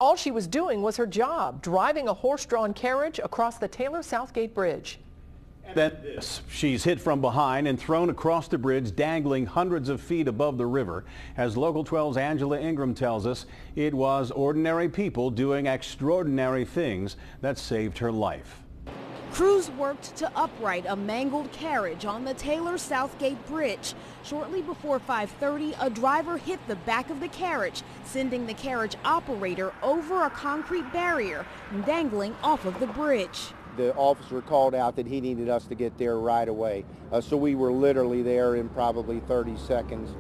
All she was doing was her job, driving a horse-drawn carriage across the Taylor Southgate Bridge. Then she's hit from behind and thrown across the bridge, dangling hundreds of feet above the river. As Local 12's Angela Ingram tells us, it was ordinary people doing extraordinary things that saved her life. Crews worked to upright a mangled carriage on the Taylor Southgate Bridge. Shortly before 5:30, a driver hit the back of the carriage, sending the carriage operator over a concrete barrier and dangling off of the bridge. The officer called out that he needed us to get there right away. So we were literally there in probably 30 seconds.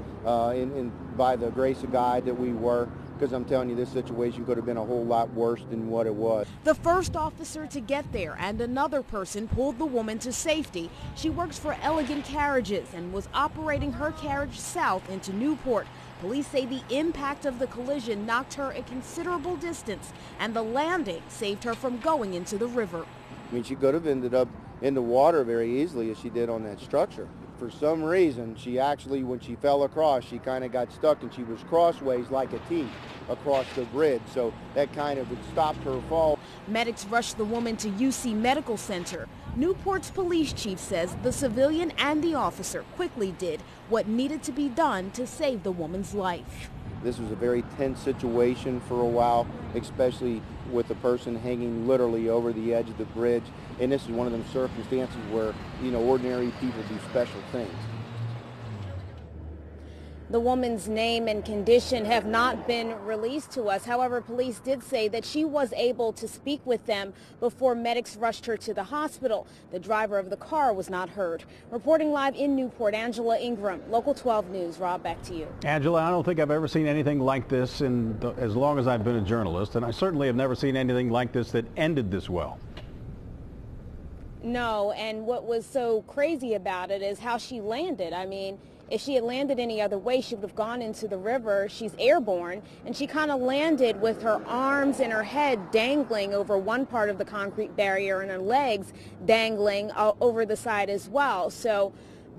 By the grace of God that we were, because I'm telling you, this situation could have been a whole lot worse than what it was. The first officer to get there and another person pulled the woman to safety. She works for Elegant Carriages and was operating her carriage south into Newport. Police say the impact of the collision knocked her a considerable distance, and the landing saved her from going into the river. I mean, she could have ended up in the water very easily as she did on that structure. For some reason, she actually, when she fell across, she kind of got stuck and she was crossways like a T across the bridge. So that kind of stopped her fall. Medics rushed the woman to UC Medical Center. Newport's police chief says the civilian and the officer quickly did what needed to be done to save the woman's life. This was a very tense situation for a while, especially with the person hanging literally over the edge of the bridge. And this is one of them circumstances where, you know, ordinary people do special things. The woman's name and condition have not been released to us. However, police did say that she was able to speak with them before medics rushed her to the hospital. The driver of the car was not hurt. Reporting live in Newport, Angela Ingram, Local 12 News. Rob, back to you. Angela, I don't think I've ever seen anything like this as long as I've been a journalist, and I certainly have never seen anything like this that ended this well. No, and what was so crazy about it is how she landed. I mean, if she had landed any other way, she would have gone into the river. She's airborne, and she kind of landed with her arms and her head dangling over one part of the concrete barrier and her legs dangling over the side as well. So,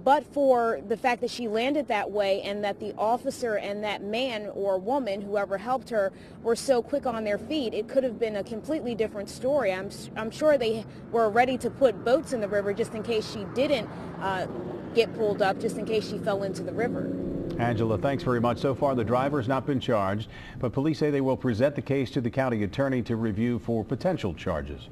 but for the fact that she landed that way and that the officer and that man or woman, whoever helped her, were so quick on their feet, it could have been a completely different story. I'm sure they were ready to put boats in the river just in case she didn't get pulled up, just in case she fell into the river. Angela, thanks very much. So far, the driver has not been charged, but police say they will present the case to the county attorney to review for potential charges.